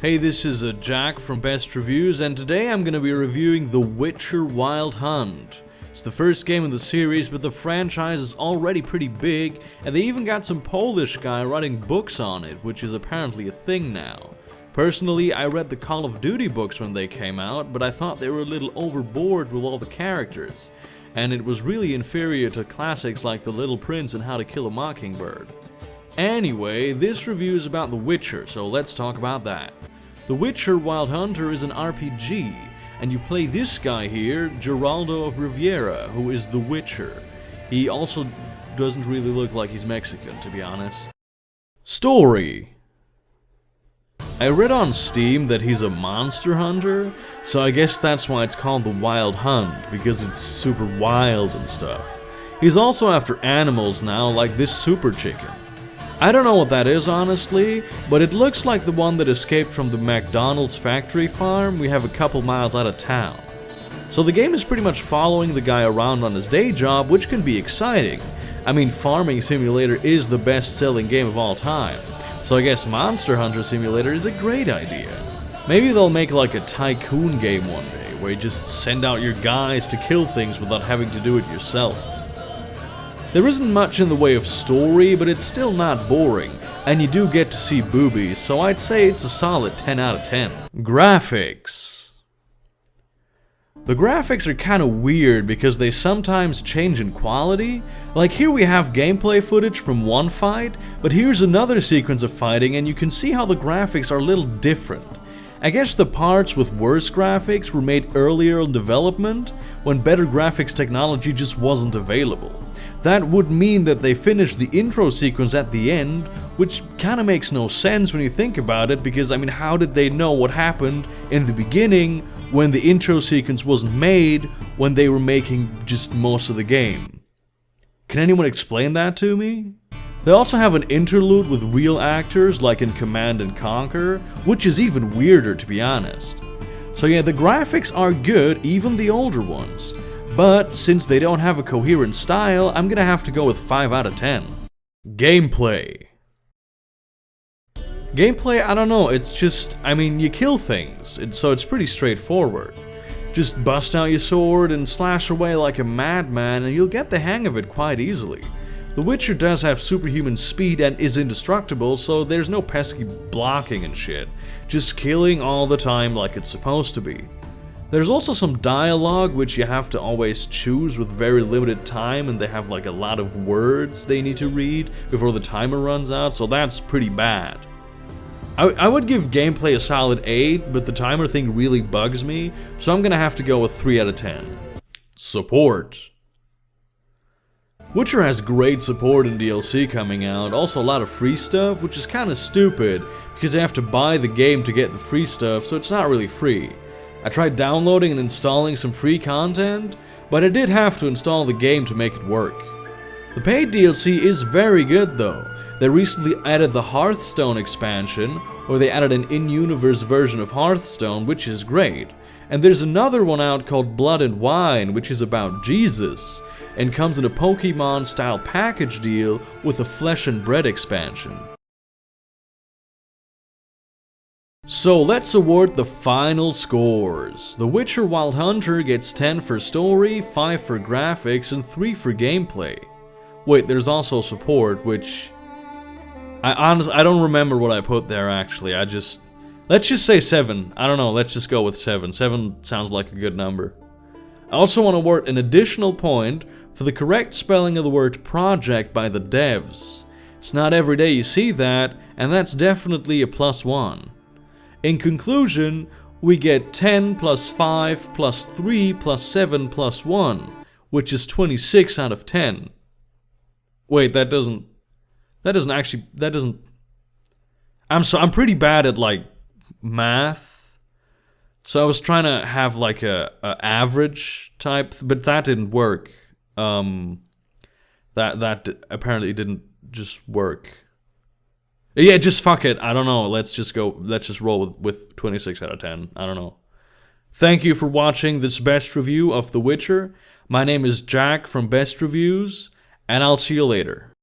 Hey, this is Jack from Best Reviews, and today I'm going to be reviewing The Witcher Wild Hunt. It's the first game in the series, but the franchise is already pretty big, and they even got some Polish guy writing books on it, which is apparently a thing now. Personally, I read the Call of Duty books when they came out, but I thought they were a little overboard with all the characters, and it was really inferior to classics like The Little Prince and How to Kill a Mockingbird. Anyway, this review is about The Witcher, so let's talk about that. The Witcher Wild Hunter is an RPG, and you play this guy here, Geraldo of Riviera, who is the Witcher. He also doesn't really look like he's Mexican, to be honest. Story. I read on Steam that he's a monster hunter, so I guess that's why it's called the Wild Hunt, because it's super wild and stuff. He's also after animals now, like this super chicken. I don't know what that is, honestly, but it looks like the one that escaped from the McDonald's factory farm we have a couple miles out of town. So the game is pretty much following the guy around on his day job, which can be exciting. I mean, Farming Simulator is the best-selling game of all time, so I guess Monster Hunter Simulator is a great idea. Maybe they'll make like a tycoon game one day, where you just send out your guys to kill things without having to do it yourself. There isn't much in the way of story, but it's still not boring, and you do get to see boobies, so I'd say it's a solid 10 out of 10. Graphics. The graphics are kinda weird because they sometimes change in quality. Like here we have gameplay footage from one fight, but here's another sequence of fighting and you can see how the graphics are a little different. I guess the parts with worse graphics were made earlier in development, when better graphics technology just wasn't available. That would mean that they finished the intro sequence at the end, which kinda makes no sense when you think about it, because I mean, how did they know what happened in the beginning when the intro sequence wasn't made, when they were making just most of the game? Can anyone explain that to me? They also have an interlude with real actors like in Command & Conquer, which is even weirder to be honest. So yeah, the graphics are good, even the older ones. But since they don't have a coherent style, I'm gonna have to go with 5 out of 10. Gameplay. Gameplay, I don't know, it's just, I mean, you kill things, so it's pretty straightforward. Just bust out your sword and slash away like a madman and you'll get the hang of it quite easily. The Witcher does have superhuman speed and is indestructible, so there's no pesky blocking and shit. Just killing all the time like it's supposed to be. There's also some dialogue which you have to always choose with very limited time, and they have like a lot of words they need to read before the timer runs out, so that's pretty bad. I would give gameplay a solid 8, but the timer thing really bugs me, so I'm gonna have to go with 3 out of 10. Support. Witcher has great support and DLC coming out, also a lot of free stuff, which is kinda stupid, because you have to buy the game to get the free stuff, so it's not really free. I tried downloading and installing some free content, but I did have to install the game to make it work. The paid DLC is very good though. They recently added the Hearthstone expansion, where they added an in-universe version of Hearthstone, which is great. And there's another one out called Blood and Wine, which is about Jesus, and comes in a Pokemon-style package deal with a Flesh and Bread expansion. So let's award the final scores. The Witcher Wild Hunter gets 10 for story, 5 for graphics, and 3 for gameplay. Wait, there's also support, which... I don't remember what I put there actually, let's just say 7. I don't know, let's just go with 7. 7 sounds like a good number. I also want to award an additional point for the correct spelling of the word project by the devs. It's not every day you see that, and that's definitely a +1. In conclusion, we get 10 plus 5 plus 3 plus 7 plus 1, which is 26 out of 10. Wait, I'm pretty bad at like math. So I was trying to have like a average type, but that didn't work. That apparently didn't just work. Yeah, just fuck it. I don't know. Let's just roll with 26 out of 10. I don't know. Thank you for watching this best review of The Witcher. My name is Jack from Best Reviews, and I'll see you later.